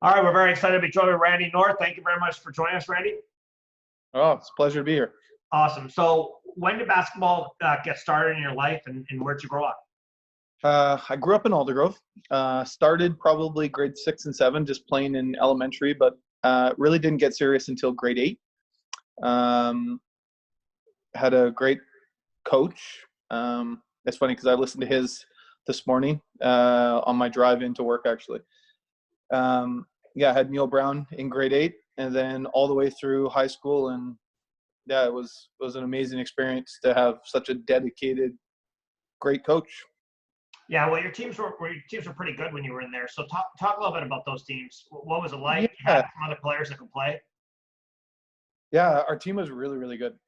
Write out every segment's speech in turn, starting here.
All right, we're very excited to be joined with Randy Nohr. Thank you very much for joining us, Randy. Oh, it's a pleasure to be here. Awesome. So when did basketball get started in your life, and where'd you grow up? I grew up in Aldergrove. Started probably grade 6 and 7, just playing in elementary, but really didn't get serious until grade 8. Had a great coach. It's funny because I listened to his this morning on my drive into work, actually. I had Neil Brown in grade 8, and then all the way through high school. And yeah, it was an amazing experience to have such a dedicated, great coach. Yeah, well, your teams were pretty good when you were in there. So talk a little bit about those teams. What was it like? You had some other players that could play? Yeah, our team was really, really good.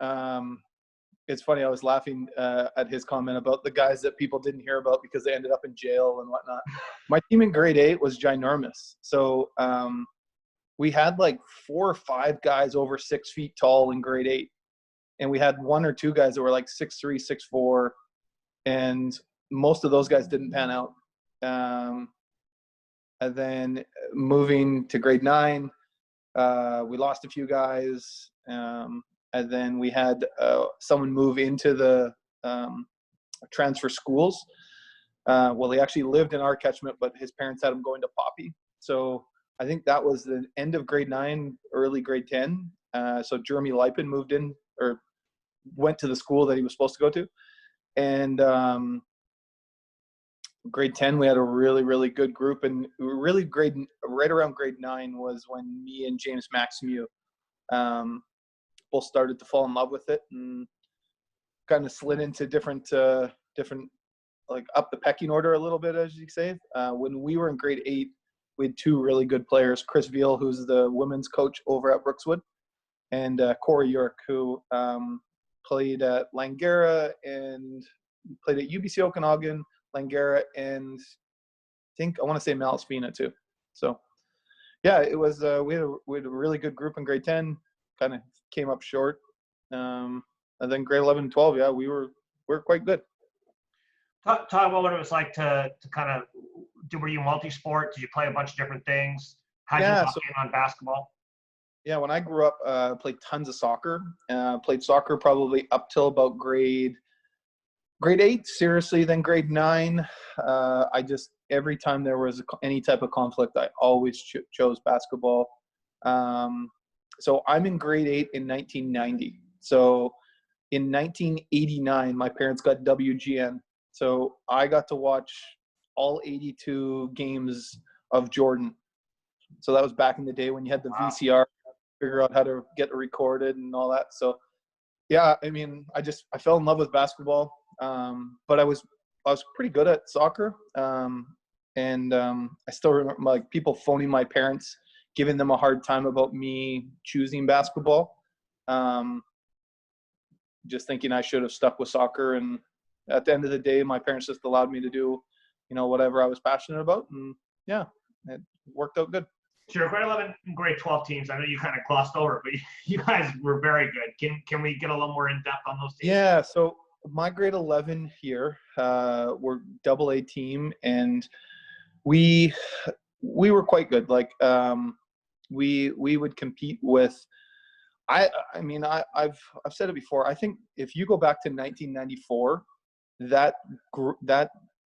It's funny, I was laughing at his comment about the guys that people didn't hear about because they ended up in jail and whatnot. My team in grade 8 was ginormous. So we had like 4 or 5 guys over 6 feet tall in grade 8. And we had 1 or 2 guys that were like 6'3", 6'4", and most of those guys didn't pan out. And then moving to grade 9, we lost a few guys. And then we had someone move into the transfer schools. Well, he actually lived in our catchment, but his parents had him going to Poppy. So I think that was the end of grade 9, early grade 10. So Jeremy Lipin moved in, or went to the school that he was supposed to go to. And grade 10, we had a really, really good group. And really right around grade 9 was when me and James Maximieux both started to fall in love with it and kind of slid into different like up the pecking order a little bit, as you say. When we were in grade 8, we had 2 really good players, Chris Veal, who's the women's coach over at Brookswood, and Corey York, who played at Langara and played at UBC Okanagan, Langara, and I want to say Malaspina too. So yeah, it was we had a really good group in grade 10. Kind of came up short, and then grade 11 and 12, yeah, we were quite good. Talk about what it was like to kind of were you multi-sport? Did you play a bunch of different things? How did you lock in on basketball? Yeah, when I grew up, I played tons of soccer. Played soccer probably up till about grade 8, seriously. Then grade 9, I just, every time there was any type of conflict, I always chose basketball. So I'm in grade 8 in 1990. So in 1989, my parents got WGN. So I got to watch all 82 games of Jordan. So that was back in the day when you had the VCR, figure out how to get it recorded and all that. So yeah, I mean, I fell in love with basketball. But I was pretty good at soccer. And I still remember like people phoning my parents, giving them a hard time about me choosing basketball. Just thinking I should have stuck with soccer. And at the end of the day, my parents just allowed me to do, whatever I was passionate about. And yeah, it worked out good. Sure, grade 11 and grade 12 teams, I know you kind of glossed over, but you guys were very good. Can we get a little more in depth on those teams? Yeah, so my grade 11 here, we're AA team, and we were quite good. Like we would compete with. I've said it before. I think if you go back to 1994, that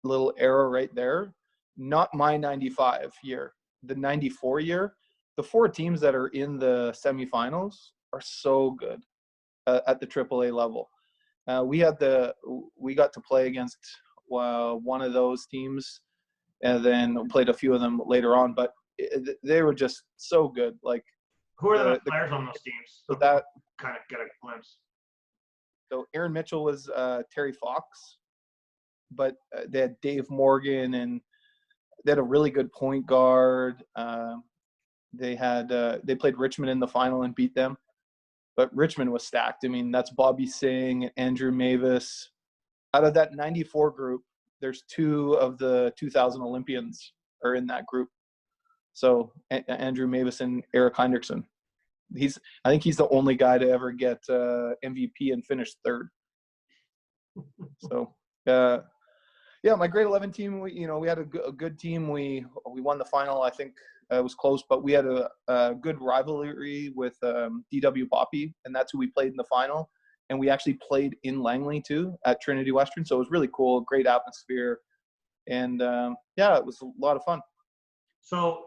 little era right there, not my 95 year, the 94 year, the 4 teams that are in the semifinals are so good at the AAA level. We got to play against one of those teams, and then played a few of them later on. But they were just so good. Like, who are the players on those teams? So that kind of get a glimpse. So Aaron Mitchell was Terry Fox, but they had Dave Morgan, and they had a really good point guard. They played Richmond in the final and beat them. But Richmond was stacked. I mean, that's Bobby Singh, Andrew Mavis. Out of that 94 group, there's 2 of the 2000 Olympians are in that group. So Andrew Mavis and Eric Heinrichsen. I think he's the only guy to ever get MVP and finish 3rd. So Yeah, my grade 11 team, we had a good team. We won the final. I think it was close, but we had a good rivalry with DW Poppy, and that's who we played in the final. And we actually played in Langley too at Trinity Western, so it was really cool, great atmosphere, and it was a lot of fun. So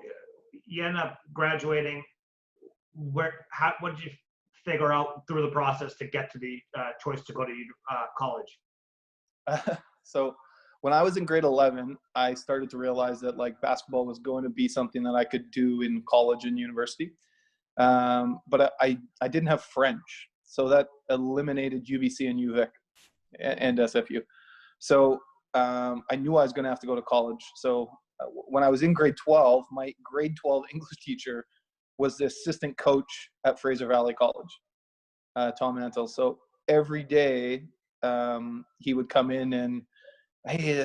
you end up graduating. What did you figure out through the process to get to the choice to go to college? So when I was in grade 11, I started to realize that like basketball was going to be something that I could do in college and university. But I didn't have French, so that eliminated UBC and UVic and SFU. So I knew I was going to have to go to college. So when I was in grade 12, my grade 12 English teacher was the assistant coach at Fraser Valley College, Tom Antle. So every day he would come in and, hey,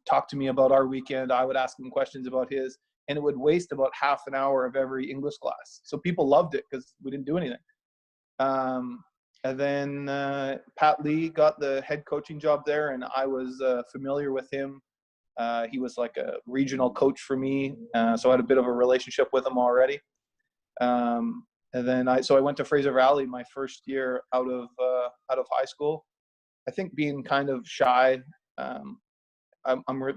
talk to me about our weekend. I would ask him questions about his, and it would waste about half an hour of every English class. So people loved it because we didn't do anything. And then Pat Lee got the head coaching job there, and I was familiar with him. He was like a regional coach for me, so I had a bit of a relationship with him already. And then I went to Fraser Valley my first year out of high school. I think being kind of shy, I'm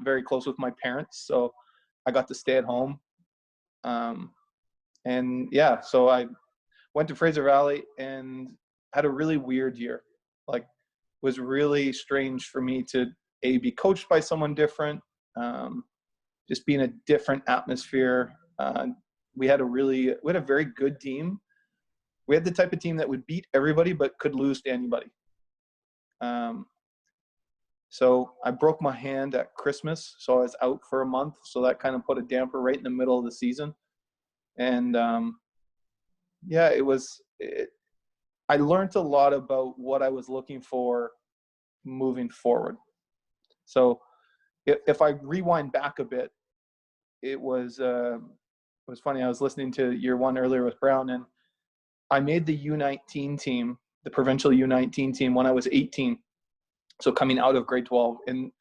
very close with my parents, so I got to stay at home. So I went to Fraser Valley and had a really weird year. Like, it was really strange for me to be coached by someone different, just be in a different atmosphere. We had a very good team. We had the type of team that would beat everybody but could lose to anybody. So I broke my hand at Christmas, so I was out for a month. So that kind of put a damper right in the middle of the season. And I learned a lot about what I was looking for moving forward. So if I rewind back a bit, it was funny. I was listening to your one earlier with Brown, and I made the U19 team, the provincial U19 team, when I was 18. So coming out of grade 12, and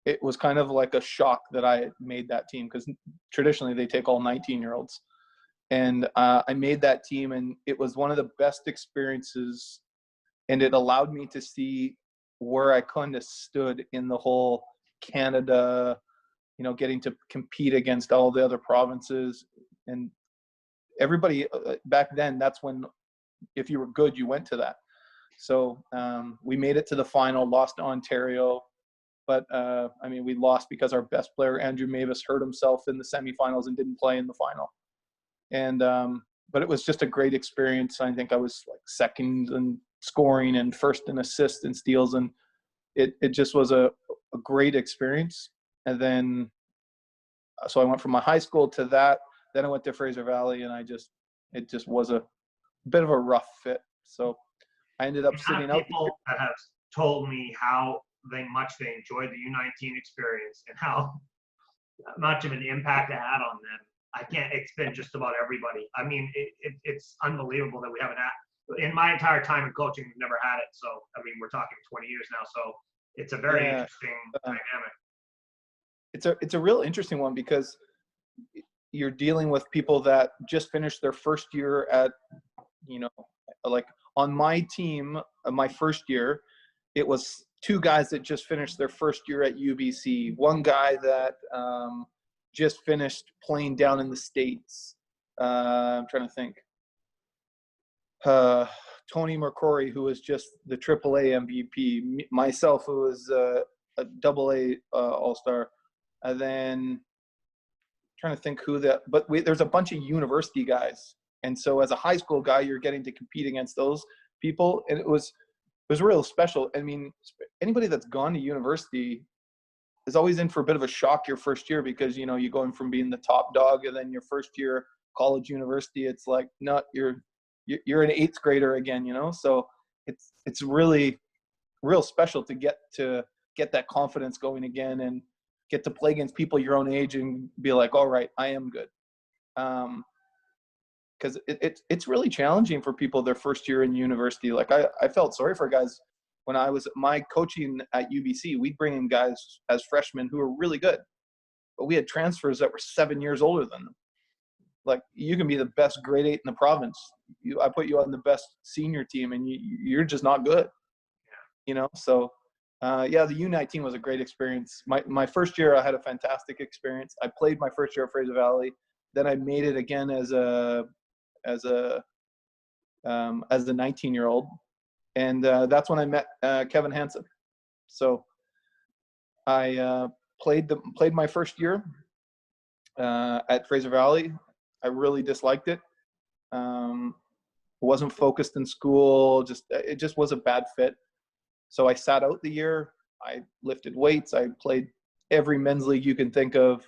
it was kind of like a shock that I had made that team, because traditionally they take all 19-year-olds. And I made that team, and it was one of the best experiences, and it allowed me to see where I kind of stood in the whole Canada, getting to compete against all the other provinces. And everybody back then, that's when, if you were good, you went to that. So we made it to the final, lost to Ontario. But, we lost because our best player, Andrew Mavis, hurt himself in the semifinals and didn't play in the final. And but it was just a great experience. I think I was like second in scoring and first in assists and steals. And it just was a great experience. And then, so I went from my high school to that. Then I went to Fraser Valley, and it just was a bit of a rough fit. So I ended up sitting out. People that have told me how much they enjoyed the U19 experience and how much of an impact it had on them. It's been just about everybody. I mean, it's unbelievable that we haven't had, in my entire time in coaching, we've never had it. So, we're talking 20 years now. So it's a very interesting dynamic. It's a real interesting one, because you're dealing with people that just finished their first year at, like on my team, my first year, it was two guys that just finished their first year at UBC. One guy that just finished playing down in the States. I'm trying to think. Tony McCrory, who was just the AAA MVP. Myself, who was a AA All-Star. And then trying to think there's a bunch of university guys. And so as a high school guy, you're getting to compete against those people. And it was real special. Anybody that's gone to university is always in for a bit of a shock your first year, because, you're going from being the top dog, and then your first year college, university, it's like, no, you're an eighth grader again, So it's really real special to get that confidence going again, and get to play against people your own age and be like, all right, I am good. Because it's really challenging for people their first year in university. Like I felt sorry for guys when I was my coaching at UBC, we'd bring in guys as freshmen who were really good, but we had transfers that were 7 years older than them. Like, you can be the best grade 8 in the province. I put you on the best senior team, and you're just not good. You know, so yeah, the U19 was a great experience. My first year, I had a fantastic experience. I played my first year at Fraser Valley. Then I made it again as a 19-year-old, and that's when I met Kevin Hanson. So I played my first year at Fraser Valley. I really disliked it. Wasn't focused in school. It just was a bad fit. So I sat out the year. I lifted weights. I played every men's league you can think of,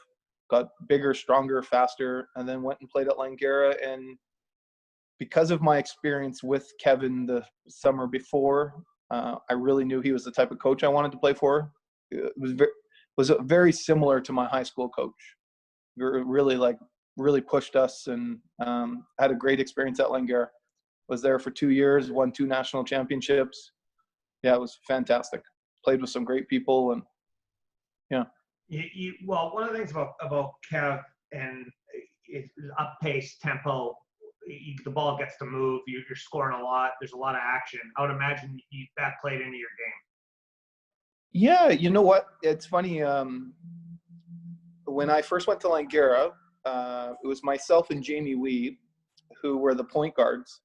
got bigger, stronger, faster, and then went and played at Langara. And because of my experience with Kevin the summer before, I really knew he was the type of coach I wanted to play for. It was very similar to my high school coach. We were really pushed us, and had a great experience at Langara. Was there for 2 years, won 2 national championships. Yeah, it was fantastic. Played with some great people, and yeah. Well, one of the things about Kev and up pace tempo, the ball gets to move. You're scoring a lot. There's a lot of action. I would imagine that played into your game. Yeah, you know what? It's funny. When I first went to Langara, it was myself and Jamie Wee who were the point guards,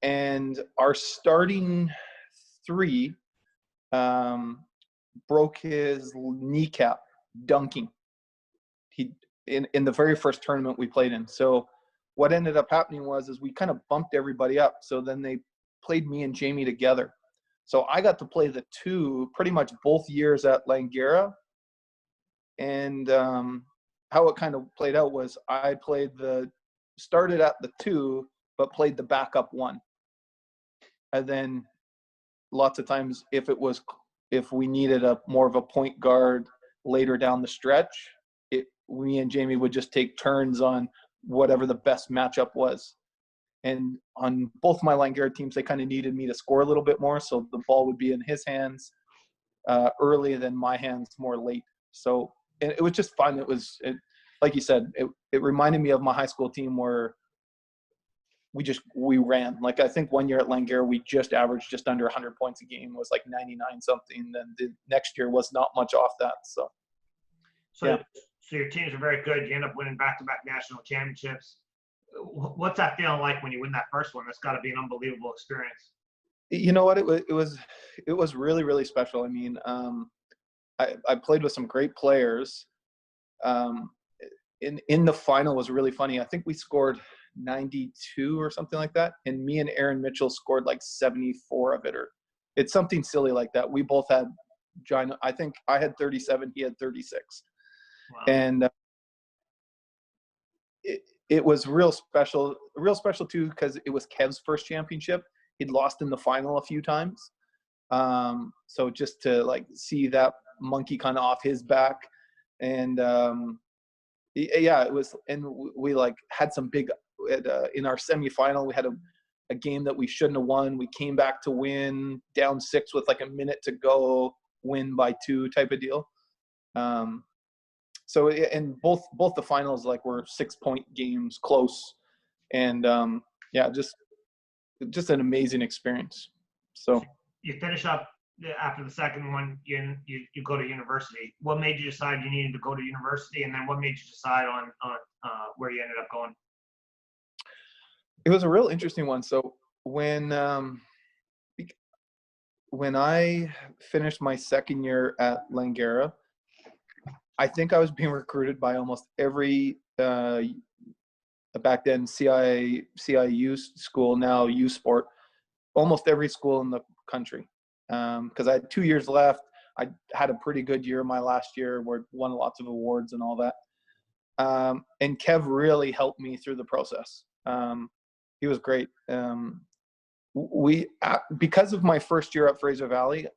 and our starting 3 broke his kneecap dunking. He in the very first tournament we played in. So what ended up happening was we kind of bumped everybody up. So then they played me and Jamie together. So I got to play the 2 pretty much both years at Langara. And how it kind of played out was I started at the 2, but played the backup 1. And then lots of times if we needed more of a point guard later down the stretch, me and Jamie would just take turns on whatever the best matchup was. And on both my Langara teams, they kind of needed me to score a little bit more, so the ball would be in his hands early, than my hands more late. So it was just fun. Like you said, it reminded me of my high school team where we ran. Like, I think one year at Langara, we just averaged just under 100 points a game. It was like 99 something. Then the next year was not much off that. So yeah. So your teams are very good. You end up winning back-to-back national championships. What's that feeling like when you win that first one? That's got to be an unbelievable experience. You know what? It was really, really special. I mean, I played with some great players. In the final was really funny. I think we scored 92 or something like that, and me and Aaron Mitchell scored like 74 of it, or it's something silly like that. We both had giant. I think I had 37, he had 36. Wow. And it was real special too, because it was Kev's first championship. He'd lost in the final a few times, so just to like see that monkey kind of off his back. And yeah, it was. And we like had some big in our semifinal. We had a game that we shouldn't have won. We came back to win, down 6 with like a minute to go, win by 2 type of deal. So and both the finals like were 6-point games, close, and yeah, just an amazing experience. So you finish up after the second one. You go to university. What made you decide you needed to go to university, and then what made you decide on where you ended up going? It was a real interesting one. So when I finished my second year at Langara, I think I was being recruited by almost every back then CIU school, now U Sport, almost every school in the country. Because I had 2 years left. I had a pretty good year my last year, where won lots of awards and all that. And Kev really helped me through the process. He was great. Because of my first year at Fraser Valley,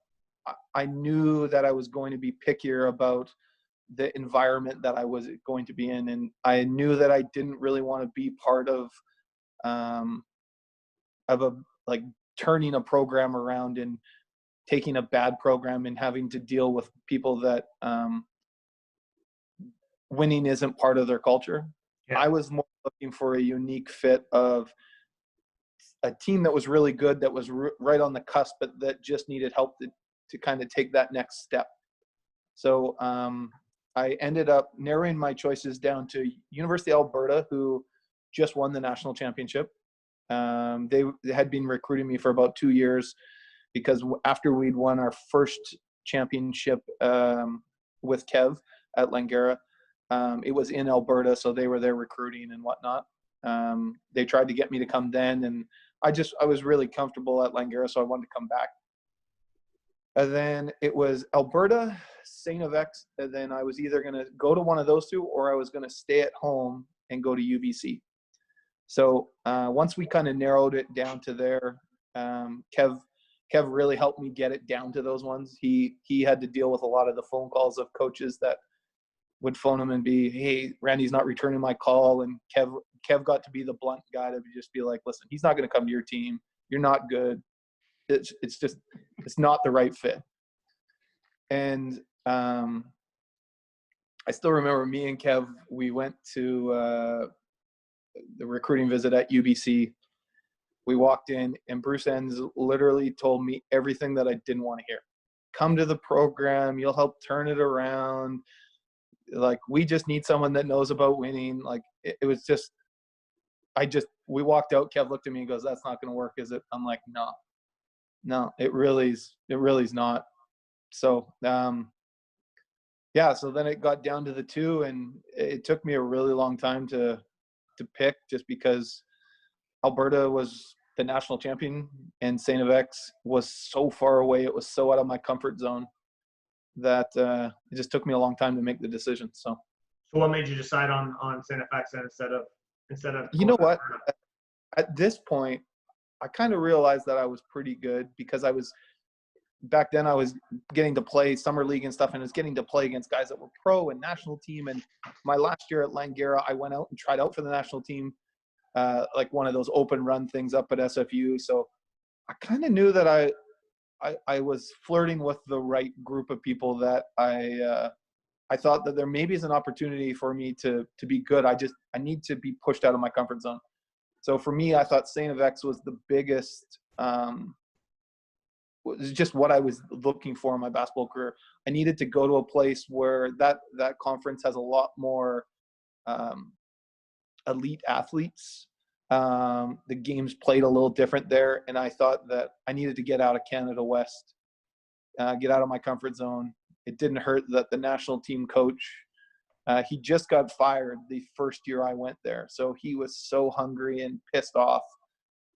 I knew that I was going to be pickier about the environment that I was going to be in, and I knew that I didn't really want to be part of a like turning a program around and taking a bad program and having to deal with people that winning isn't part of their culture. Yeah. I was more looking for a unique fit of a team that was really good, that was right on the cusp, but that just needed help to kind of take that next step. So I ended up narrowing my choices down to University of Alberta, who just won the national championship. They had been recruiting me for about 2 years, because after we'd won our first championship with Kev at Langara, it was in Alberta, so they were there recruiting and whatnot. They tried to get me to come then, and I was really comfortable at Langara, so I wanted to come back. And then it was Alberta, St. FX, and then I was either going to go to one of those two, or I was going to stay at home and go to UBC. So once we kind of narrowed it down to there, Kev really helped me get it down to those ones. He had to deal with a lot of the phone calls of coaches that would phone him and be, "Hey, Randy's not returning my call." And Kev got to be the blunt guy to just be like, "Listen, he's not going to come to your team. You're not good. It's not the right fit." And I still remember me and Kev, we went to the recruiting visit at UBC. We walked in, and Bruce Enns literally told me everything that I didn't want to hear. Come to the program. You'll help turn it around. Like, we just need someone that knows about winning. Like, it was just, we walked out. Kev looked at me and goes, "That's not going to work, is it?" I'm like, no, it really is not. So, yeah, so then it got down to the two, and it took me a really long time to pick, just because Alberta was the national champion and St. FX was so far away. It was so out of my comfort zone that it just took me a long time to make the decision. So what made you decide on St. FX instead of you know what? At this point, I kind of realized that I was pretty good, because back then I was getting to play summer league and stuff, and I was getting to play against guys that were pro and national team. And my last year at Langara, I went out and tried out for the national team, like one of those open run things up at SFU. So I kind of knew that I was flirting with the right group of people, that I thought that there maybe is an opportunity for me to be good. I need to be pushed out of my comfort zone. So for me, I thought St. FX was the biggest, was just what I was looking for in my basketball career. I needed to go to a place where that conference has a lot more elite athletes. The game's played a little different there, and I thought that I needed to get out of Canada West, get out of my comfort zone. It didn't hurt that the national team coach, he just got fired the first year I went there. So he was so hungry and pissed off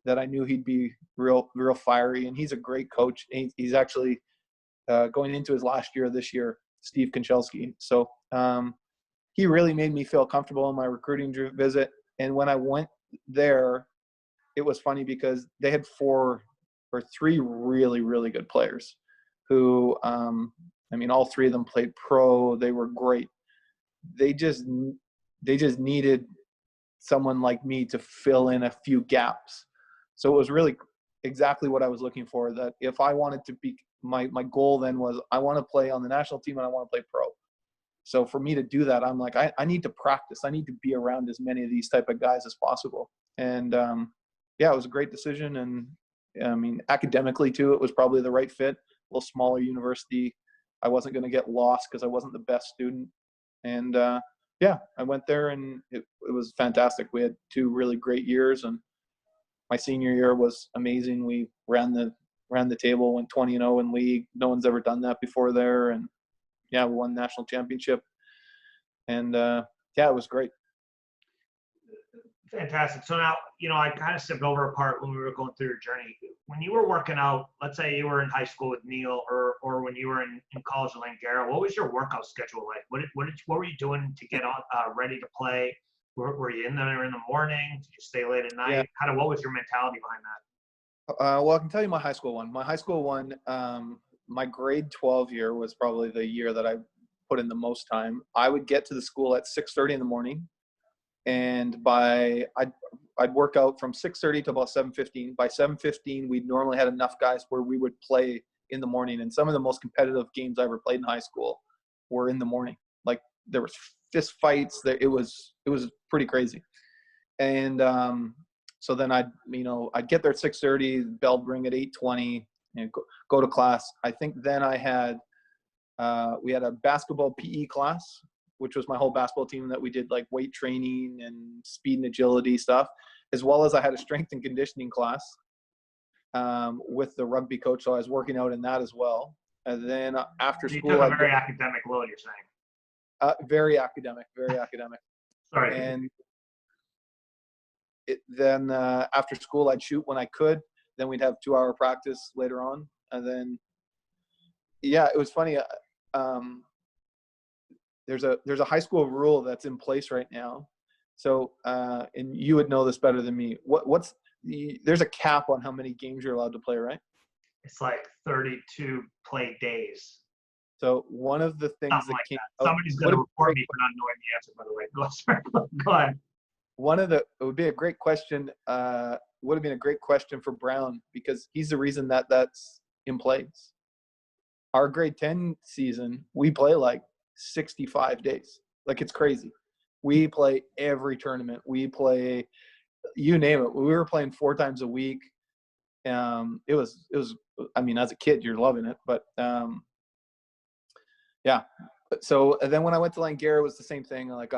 that I knew he'd be real fiery. And he's a great coach. He's actually going into his last year this year, Steve Konchelski. So he really made me feel comfortable in my recruiting visit. And when I went there, it was funny because they had 4 or 3 really, really good players who, all 3 of them played pro. They were great. They just needed someone like me to fill in a few gaps. So it was really exactly what I was looking for, that if I wanted to be, my goal then was, I want to play on the national team and I want to play pro. So for me to do that, I'm like, I need to practice. I need to be around as many of these type of guys as possible. And yeah, it was a great decision. And academically too, it was probably the right fit. A little smaller university. I wasn't going to get lost because I wasn't the best student. And yeah, I went there, and it was fantastic. We had 2 really great years, and my senior year was amazing. We ran the table, went 20-0 in league. No one's ever done that before there. And yeah, we won the national championship. And yeah, it was great. Fantastic. So now, I kind of stepped over a part when we were going through your journey. When you were working out, let's say you were in high school with Neil, or when you were in college at Langara, what was your workout schedule like? What were you doing to get on ready to play? Were you in there in the morning? Did you stay late at night? Yeah. What was your mentality behind that? Well, I can tell you my high school one. My high school one, my grade 12 year was probably the year that I put in the most time. I would get to the school at 6:30 in the morning. And I'd work out from 6:30 to about 7:15. By 7:15, we'd normally had enough guys where we would play in the morning. And some of the most competitive games I ever played in high school were in the morning. Like there was fist fights. It was pretty crazy. And so then I'd get there at 6:30, bell ring at 8:20, and go to class. I think then we had a basketball PE class, which was my whole basketball team that we did like weight training and speed and agility stuff, as well as I had a strength and conditioning class with the rugby coach. So I was working out in that as well. And then after school, you took a very academic load, you're saying. Very academic. Sorry. And then after school, I'd shoot when I could. Then we'd have 2-hour practice later on. And then, yeah, it was funny. There's a high school rule that's in place right now. So, and you would know this better than me. There's a cap on how many games you're allowed to play, right? It's like 32 play days. So one of the things Something like that. Somebody's going to report me for not knowing the answer, by the way. Go ahead. It would be a great question. Would have been a great question for Brown, because he's the reason that's in place. Our grade 10 season, we play like 65 days. Like, it's crazy. We play every tournament. We play, you name it. We were playing 4 times a week. It was, I mean, as a kid, you're loving it, but yeah. So then when I went to Langara, it was the same thing. Like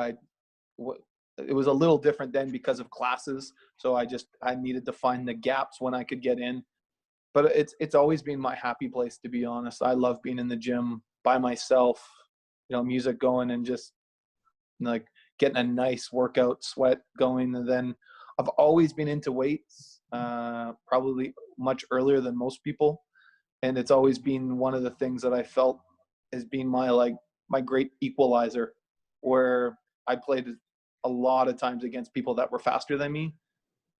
it was a little different then because of classes. So I needed to find the gaps when I could get in. But it's always been my happy place, to be honest. I love being in the gym by myself, music going and just like getting a nice workout sweat going. And then I've always been into weights, probably much earlier than most people. And it's always been one of the things that I felt as being my great equalizer, where I played a lot of times against people that were faster than me,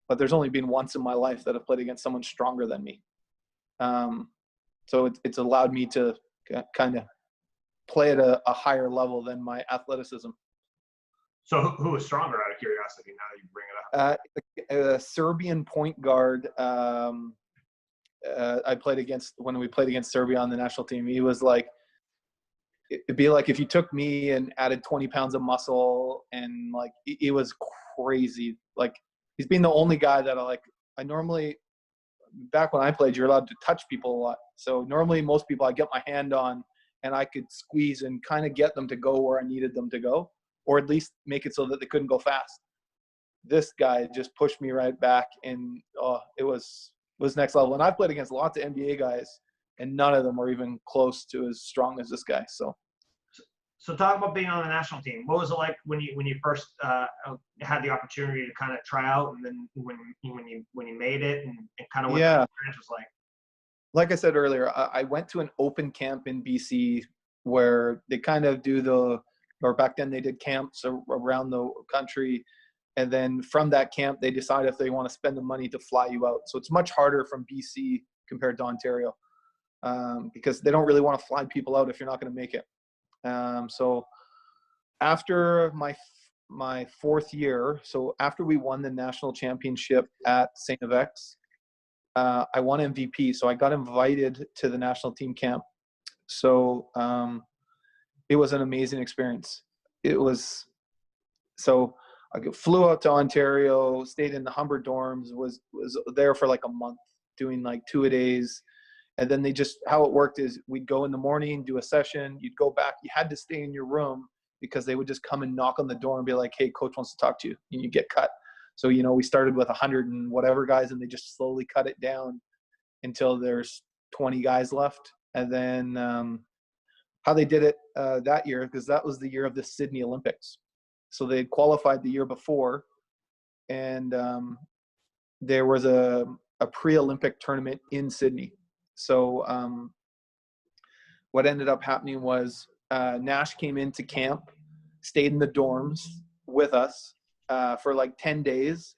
but there's only been once in my life that I've played against someone stronger than me. So it's allowed me to kind of play at a higher level than my athleticism. So who was stronger, out of curiosity, now that you bring it up? A Serbian point guard I played against when we played against Serbia on the national team. He was like, it'd be like if you took me and added 20 pounds of muscle, and like it was crazy. Like, he's been the only guy that I normally, back when I played, you're allowed to touch people a lot. So normally most people I get my hand on and I could squeeze and kind of get them to go where I needed them to go, or at least make it so that they couldn't go fast. This guy just pushed me right back, and it was next level. And I've played against lots of NBA guys, and none of them were even close to as strong as this guy. So talk about being on the national team. What was it like when you first had the opportunity to kind of try out, and then when you made it, and kind of what the experience was like? Like I said earlier, I went to an open camp in BC where they kind of or back then they did camps around the country. And then from that camp, they decide if they want to spend the money to fly you out. So it's much harder from BC compared to Ontario, because they don't really want to fly people out if you're not going to make it. So after my 4th year, so after we won the national championship at St. X, I won MVP. So I got invited to the national team camp. So it was an amazing experience. So I flew out to Ontario, stayed in the Humber dorms, was there for like a month doing like 2-a-days. And then how it worked is we'd go in the morning, do a session, you'd go back. You had to stay in your room because they would just come and knock on the door and be like, hey, coach wants to talk to you, and you get cut. So, we started with 100 and whatever guys, and they just slowly cut it down until there's 20 guys left. And then how they did it that year, because that was the year of the Sydney Olympics. So they had qualified the year before, and there was a pre-Olympic tournament in Sydney. So what ended up happening was Nash came into camp, stayed in the dorms with us for like 10 days,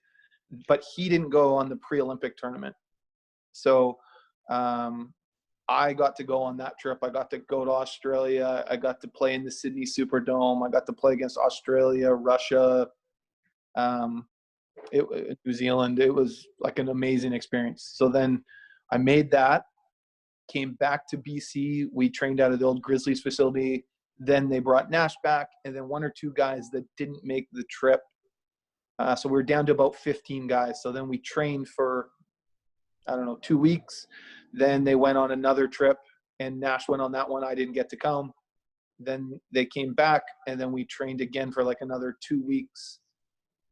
but he didn't go on the pre-Olympic tournament. So I got to go on that trip. I got to go to Australia. I got to play in the Sydney Superdome. I got to play against Australia, Russia, New Zealand. It was like an amazing experience. So then I made that, came back to BC. We trained out of the old Grizzlies facility. Then they brought Nash back, and then one or two guys that didn't make the trip. So we were down to about 15 guys. So then we trained for, 2 weeks. Then they went on another trip, and Nash went on that one. I didn't get to come. Then they came back, and then we trained again for like another 2 weeks.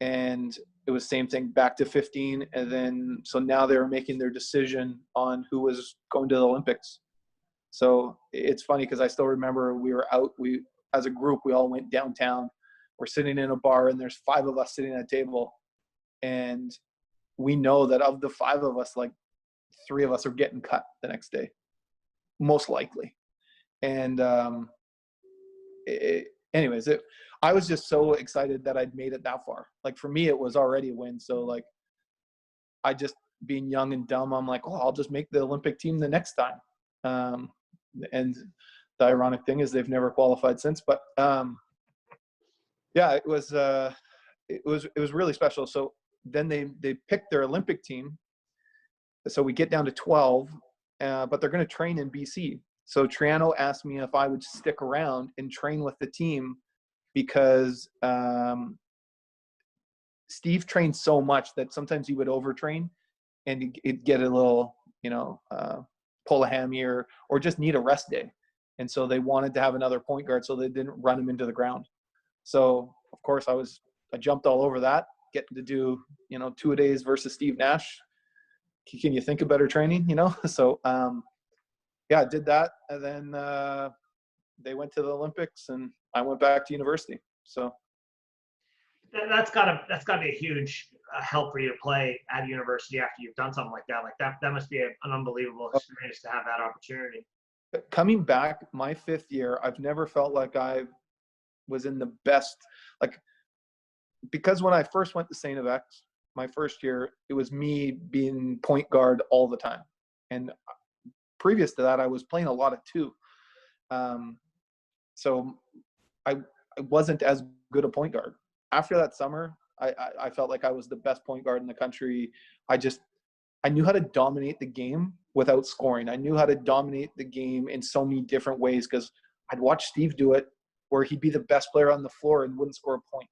And it was same thing, back to 15. And then, so now they were making their decision on who was going to the Olympics. So it's funny because I still remember we were out, as a group, we all went downtown. We're sitting in a bar, and there's 5 of us sitting at a table. And we know that of the 5 of us, like 3 of us are getting cut the next day, most likely. And I was just so excited that I'd made it that far. Like for me, it was already a win. So like, I just, being young and dumb, I'm like, oh, I'll just make the Olympic team the next time. And the ironic thing is they've never qualified since. But yeah, it was really special. So then they picked their Olympic team. So we get down to 12, but they're going to train in BC. So Triano asked me if I would stick around and train with the team because Steve trained so much that sometimes he would overtrain and he'd get a little, pull a hammy or just need a rest day. And so they wanted to have another point guard so they didn't run him into the ground. So, of course, I jumped all over that, getting to do, 2-a-days versus Steve Nash. Can you think of better training, So, yeah, I did that. And then they went to the Olympics and I went back to university. So that's gotta be a huge help for you to play at university after you've done something like that. Like that must be an unbelievable experience to have that opportunity. Coming back my 5th year, I've never felt like I was in the best, because when I first went to St. X, my first year, it was me being point guard all the time. And previous to that, I was playing a lot of 2. So I wasn't as good a point guard. After that summer, I felt like I was the best point guard in the country. I knew how to dominate the game without scoring. I knew how to dominate the game in so many different ways because I'd watch Steve do it where he'd be the best player on the floor and wouldn't score a point.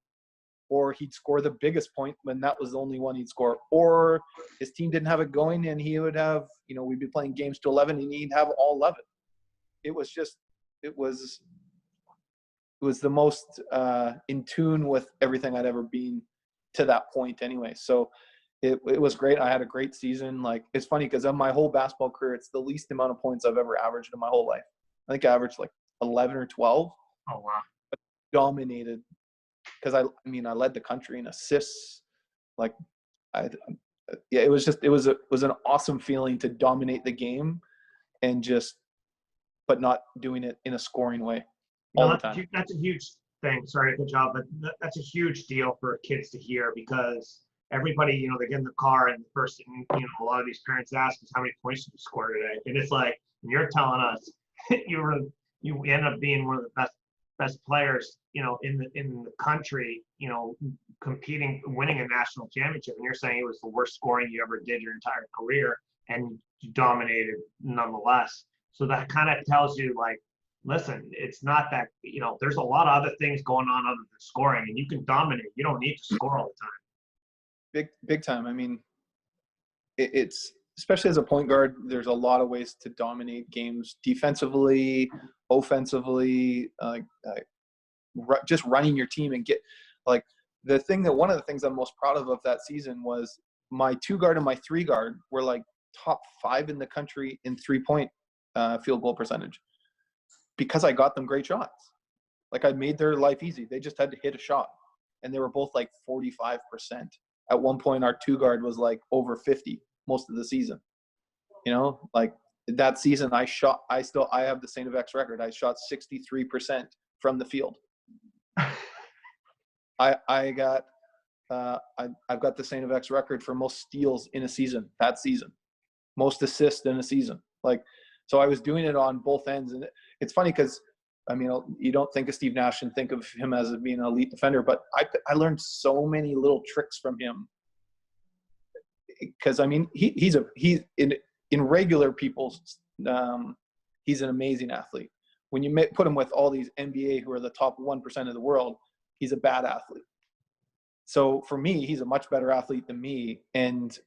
Or he'd score the biggest point when that was the only one he'd score. Or his team didn't have it going and he would have, we'd be playing games to 11 and he'd have all 11. It was the most in tune with everything I'd ever been to that point anyway. So it was great. I had a great season. Like, it's funny because of my whole basketball career, it's the least amount of points I've ever averaged in my whole life. I think I averaged like 11 or 12. Oh, wow. Dominated because I led the country in assists. Like, it was an awesome feeling to dominate the game and but not doing it in a scoring way all the time. That's a huge thing. Sorry, good job, but that's a huge deal for kids to hear because everybody, they get in the car and the first thing, a lot of these parents ask is how many points did you score today? And it's like, you're telling us you end up being one of the best players, in the country, competing, winning a national championship, and you're saying it was the worst scoring you ever did your entire career, and you dominated nonetheless. So that kind of tells you, like, listen, it's not that, there's a lot of other things going on other than scoring, and you can dominate. You don't need to score all the time. Big time. I mean, it's especially as a point guard, there's a lot of ways to dominate games defensively, offensively, just running your team and get like one of the things I'm most proud of that season was my 2 guard and my 3 guard were like top 5 in the country in 3-point field goal percentage because I got them great shots. Like, I made their life easy. They just had to hit a shot, and they were both like 45%. At one point, our 2 guard was like over 50 most of the season. Like that season, I have the St. X record. I shot 63% from the field. I've got the St. X record for most steals in a season that season, most assists in a season. Like, so I was doing it on both ends, and it's funny because you don't think of Steve Nash and think of him as being an elite defender, but I learned so many little tricks from him because he's in regular people's he's an amazing athlete. When you put him with all these NBA who are the top 1% of the world, he's a bad athlete. So for me, he's a much better athlete than me. And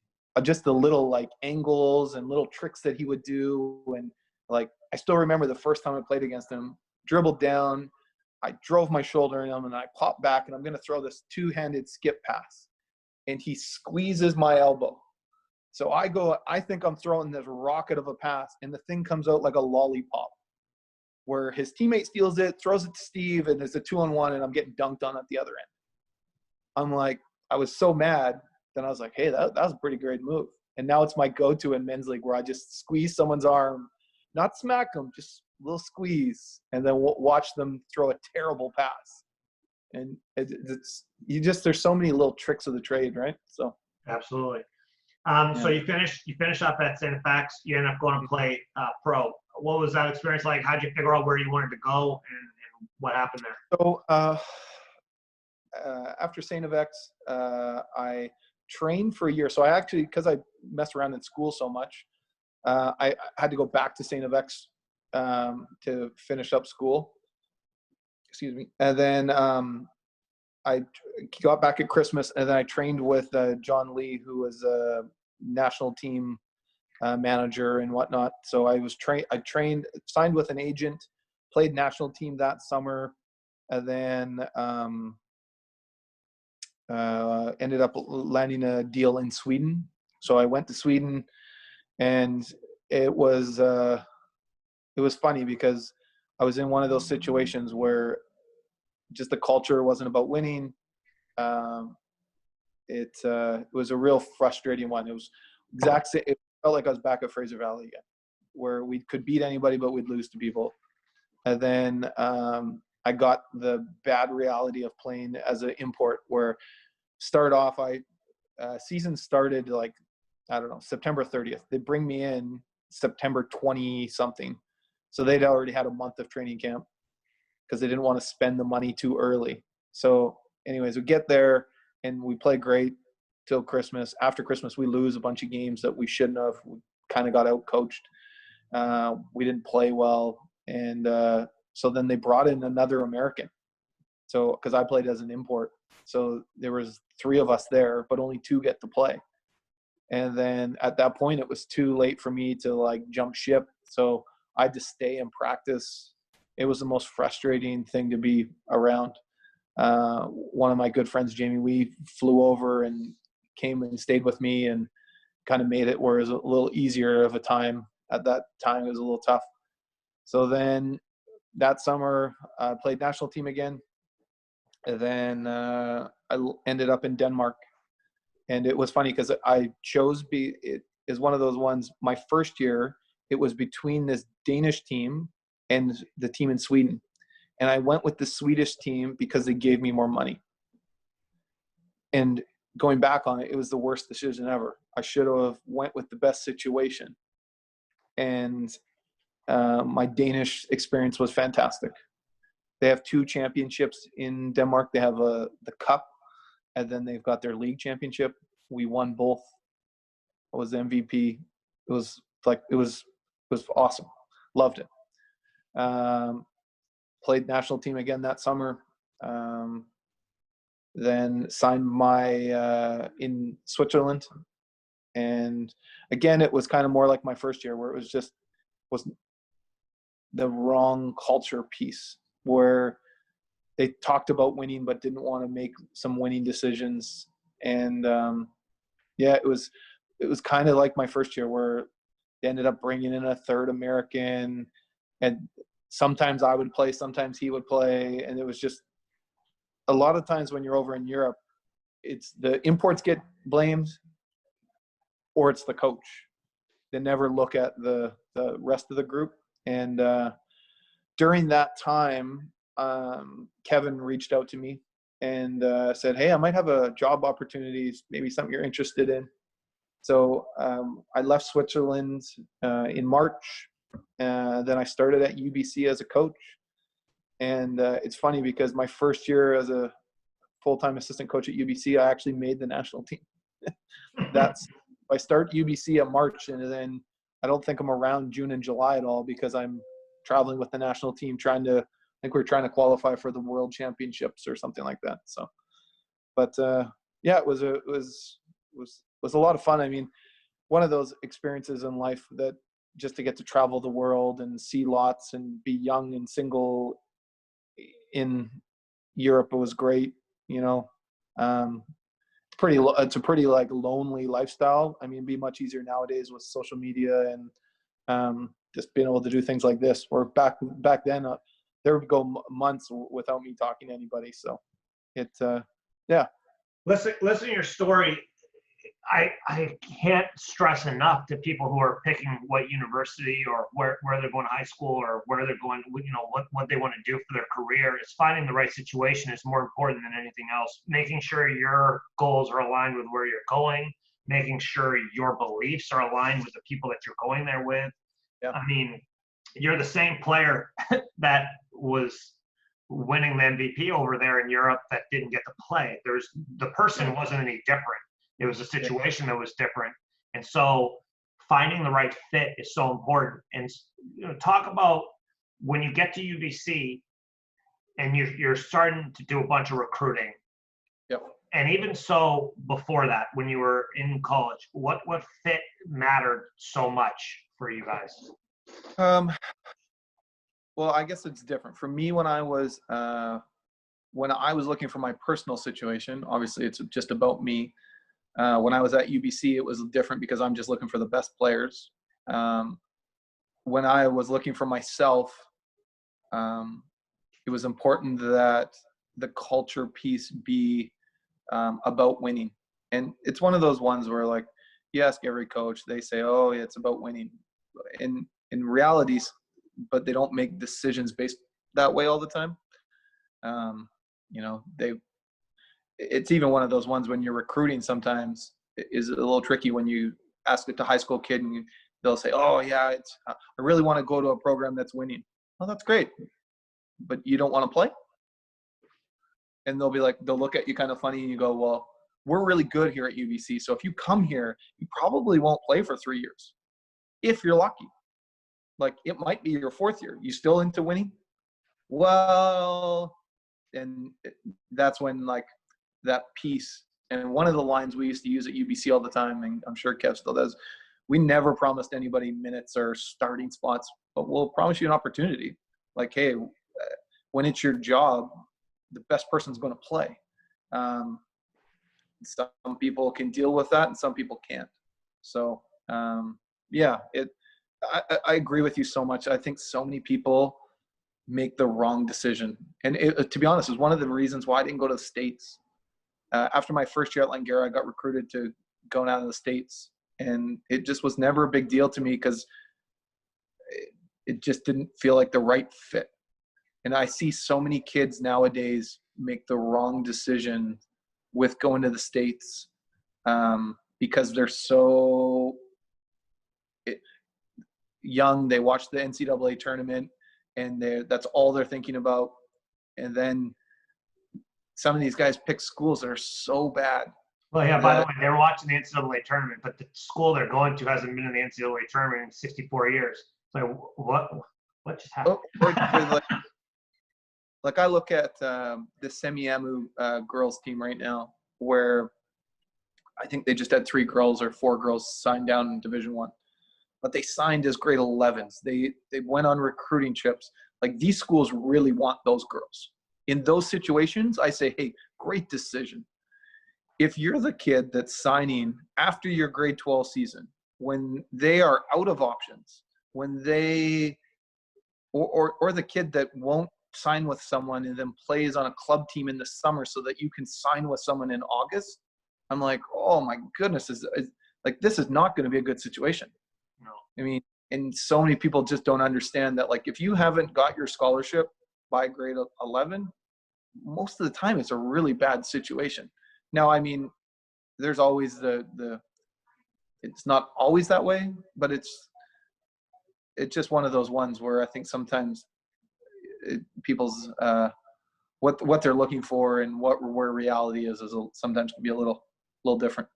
just the little like angles and little tricks that he would do. And like, I still remember the first time I played against him, dribbled down, I drove my shoulder in him and I popped back and I'm going to throw this two-handed skip pass. And he squeezes my elbow. So I think I'm throwing this rocket of a pass and the thing comes out like a lollipop, where his teammate steals it, throws it to Steve, and it's a 2-on-1 and I'm getting dunked on at the other end. I'm like, I was so mad. Then I was like, hey, that was a pretty great move. And now it's my go-to in men's league where I just squeeze someone's arm, not smack them, just a little squeeze, and then watch them throw a terrible pass. And there's so many little tricks of the trade, right? So absolutely. So you finish up at Santa Fe. You end up going to play pro. What was that experience like? How'd you figure out where you wanted to go, and what happened there? So after St. FX, I trained for a year. So I actually, because I messed around in school so much, I had to go back to St. FX to finish up school. Excuse me. And then I got back at Christmas, and then I trained with John Lee, who was a national team manager and whatnot. So I trained, signed with an agent, played national team that summer, and then ended up landing a deal in Sweden. So I went to Sweden, and it was funny because I was in one of those situations where just the culture wasn't about winning. It was a real frustrating one. It was it felt like I was back at Fraser Valley again, where we could beat anybody, but we'd lose to people. And then I got the bad reality of playing as an import, where season started like, I don't know, September 30th. They bring me in September 20 something. So they'd already had a month of training camp because they didn't want to spend the money too early. So anyways, we get there and we play great till Christmas. After Christmas, we lose a bunch of games that we shouldn't have. We kind of got out coached. We didn't play well. And so then they brought in another American. So, because I played as an import. So there was 3 of us there, but only 2 get to play. And then at that point, it was too late for me to like jump ship. So I had to stay and practice. It was the most frustrating thing to be around. One of my good friends, Jamie Wee, flew over and came and stayed with me and kind of made it where it was a little easier of a time. At that time, it was a little tough. So then that summer, I played national team again. And then I ended up in Denmark. And it was funny because I chose it is one of those ones. My first year, it was between this Danish team and the team in Sweden. And I went with the Swedish team because they gave me more money. And going back on it, it was the worst decision ever. I should have went with the best situation. And my Danish experience was fantastic. They have 2 championships in Denmark. They have the cup, and then they've got their league championship. We won both. I was the MVP. It was awesome. Loved it. Played national team again that summer. Then signed in Switzerland. And again, it was kind of more like my first year, where it was the wrong culture piece, where they talked about winning but didn't want to make some winning decisions. And it was kind of like my first year, where they ended up bringing in a 3rd American, and sometimes I would play, sometimes he would play. And it was just a lot of times when you're over in Europe, it's the imports get blamed or it's the coach. They never look at the rest of the group. And during that time, Kevin reached out to me and said, hey, I might have a job opportunities, maybe something you're interested in. So I left Switzerland in March. Then I started at UBC as a coach. And it's funny because my first year as a full-time assistant coach at UBC, I actually made the national team. I start UBC in March, and then I don't think I'm around June and July at all because I'm traveling with the national team I think we're trying to qualify for the World Championships or something like that. So, but yeah, it was a lot of fun. I mean, one of those experiences in life that just to get to travel the world and see lots and be young and single in Europe, it was great. You know, it's a pretty like lonely lifestyle. I mean, it'd be much easier nowadays with social media and just being able to do things like this. Or back then, there would go months without me talking to anybody. So yeah. Listen to your story. I can't stress enough to people who are picking what university or where they're going to high school or where they're going, you know, what they want to do for their career. Is finding the right situation is more important than anything else. Making sure your goals are aligned with where you're going, making sure your beliefs are aligned with the people that you're going there with. Yeah. I mean, you're the same player that was winning the MVP over there in Europe that didn't get to play. The person wasn't any different. It was a situation that was different. And so finding the right fit is so important. And you know, talk about when you get to UBC and you're starting to do a bunch of recruiting. Yep. And even so before that, when you were in college, what fit mattered so much for you guys? Well, I guess it's different for me when I was looking for my personal situation. Obviously, it's just about me. When I was at UBC, it was different because I'm just looking for the best players. When I was looking for myself, it was important that the culture piece be about winning. And it's one of those ones where, like, you ask every coach, they say, oh, yeah, it's about winning. In realities, but they don't make decisions based that way all the time. You know, it's even one of those ones when you're recruiting sometimes is a little tricky when you ask it to high school kid and they'll say, oh yeah, I really want to go to a program that's winning. Well, that's great, but you don't want to play? And they'll look at you kind of funny and you go, well, we're really good here at UBC. So if you come here, you probably won't play for 3 years. If you're lucky. Like, it might be your 4th year. You still into winning? Well, and that's when, like, that piece. And one of the lines we used to use at UBC all the time, and I'm sure Kev still does, we never promised anybody minutes or starting spots, but we'll promise you an opportunity. Like, hey, when it's your job, the best person's going to play. Some people can deal with that and some people can't. So, yeah, I agree with you so much. I think so many people make the wrong decision. And to be honest, it was one of the reasons why I didn't go to the States. After my first year at Langara, I got recruited to go down to the States. And it just was never a big deal to me because it just didn't feel like the right fit. And I see so many kids nowadays make the wrong decision with going to the States because they're so young. They watch the NCAA tournament and that's all they're thinking about. And then some of these guys pick schools that are so bad. Well, yeah, by the way, they're watching the NCAA tournament, but the school they're going to hasn't been in the NCAA tournament in 64 years. So what just happened? Like I look at the Semiamu girls team right now, where I think they just had 3 girls or 4 girls signed down in Division I. But they signed as grade 11s. They went on recruiting trips. Like, these schools really want those girls. In those situations, I say, hey, great decision. If you're the kid that's signing after your grade 12 season, when they are out of options, when they or the kid that won't sign with someone and then plays on a club team in the summer so that you can sign with someone in August, I'm like, oh my goodness, this is not going to be a good situation. No. I mean, and so many people just don't understand that, like, if you haven't got your scholarship by grade 11, most of the time it's a really bad situation. Now, I mean, there's always it's not always that way, but it's just one of those ones where I think sometimes people's what they're looking for and where reality is sometimes can be a little different.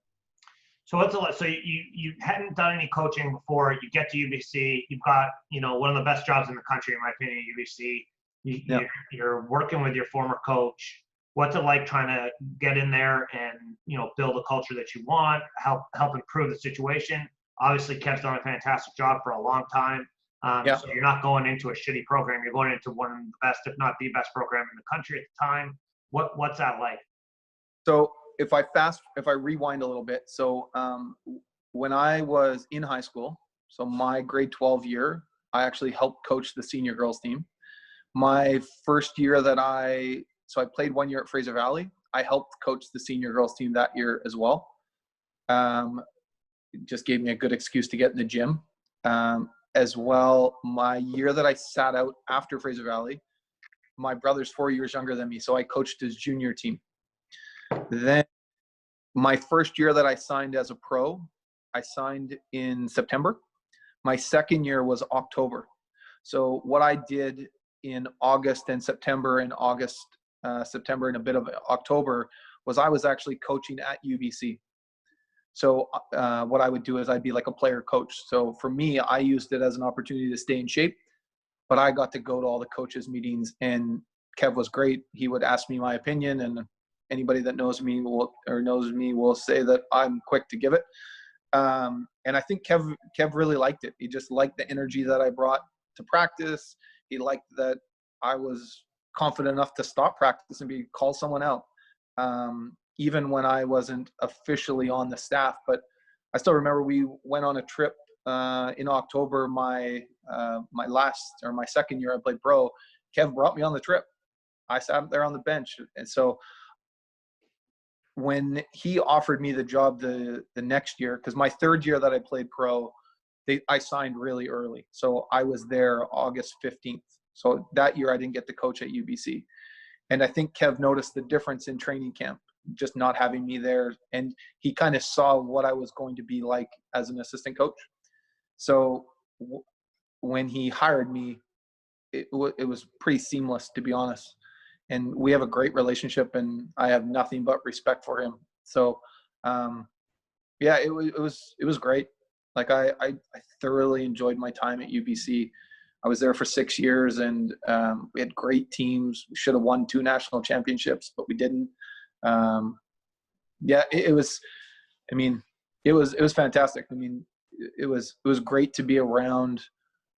So what's a lot? So you hadn't done any coaching before. You get to UBC. You've got one of the best jobs in the country, in my opinion, at UBC. Yeah. You're working with your former coach. What's it like trying to get in there and build a culture that you want, help improve the situation? Obviously, Kev's done a fantastic job for a long time. Yeah. So you're not going into a shitty program. You're going into one of the best, if not the best program in the country at the time. What's that like? So if I rewind a little bit, so when I was in high school, so my grade 12 year, I actually helped coach the senior girls team. My first year I played 1 year at Fraser Valley. I helped coach the senior girls team that year as well. It just gave me a good excuse to get in the gym. As well, my year that I sat out after Fraser Valley, my brother's 4 years younger than me, so I coached his junior team. Then my first year that I signed as a pro, I signed in September. My second year was October. So what I did in August and September and September and a bit of October was I was actually coaching at UBC. So what I would do is I'd be like a player coach. So for me, I used it as an opportunity to stay in shape, but I got to go to all the coaches meetings, and Kev was great. He would ask me my opinion, and anybody that knows me will say that I'm quick to give it. And I think Kev really liked it. He just liked the energy that I brought to practice. He liked that I was confident enough to stop practice and call someone out. Even when I wasn't officially on the staff, but I still remember we went on a trip in October. My second year I played pro, Kev brought me on the trip. I sat there on the bench, and so when he offered me the job the next year, because my third year that I played pro, I signed really early, so I was there August 15th. So that year I didn't get to coach at UBC, and I think Kev noticed the difference in training camp, just not having me there. And he kind of saw what I was going to be like as an assistant coach. So when he hired me, it was pretty seamless, to be honest. And we have a great relationship, and I have nothing but respect for him. So, yeah, it was great. Like I thoroughly enjoyed my time at UBC. I was there for 6 years, and we had great teams. We should have won 2 national championships, but we didn't. Yeah, it was fantastic. I mean, it was great to be around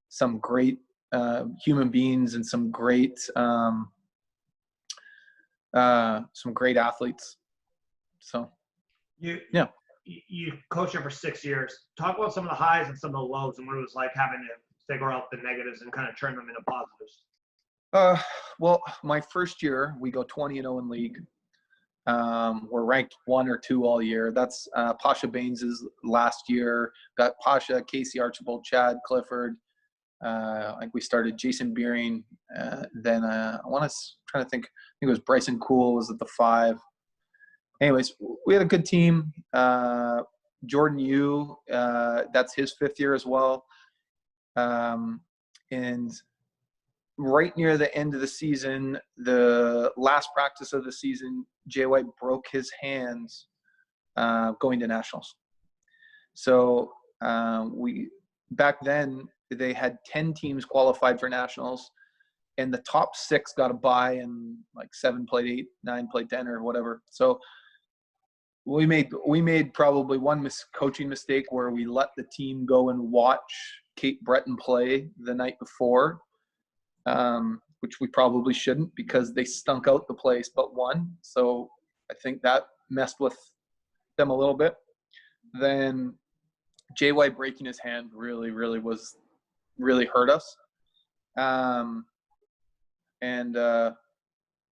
some great human beings and some great athletes. So you coached there for 6 years. Talk about some of the highs and some of the lows, and what it was like having to figure out the negatives and kind of turn them into positives. Well, my first year we go 20-0 in league. We're ranked 1 or 2 all year. That's Pasha Baines's last year. Got Pasha, Casey Archibald, Chad Clifford. Like we started Jason Beering. Then I think it was Bryson Cool was at the 5. Anyways, we had a good team. Jordan Yu, that's his 5th year as well. And right near the end of the season, the last practice of the season, Jay White broke his hands going to nationals. So back then they had 10 teams qualified for nationals, and the top 6 got a bye, and like 7 played 8, 9 played 10 or whatever. So we made probably one coaching mistake where we let the team go and watch Cape Breton play the night before, which we probably shouldn't, because they stunk out the place but won. So I think that messed with them a little bit. Then JY breaking his hand really hurt us.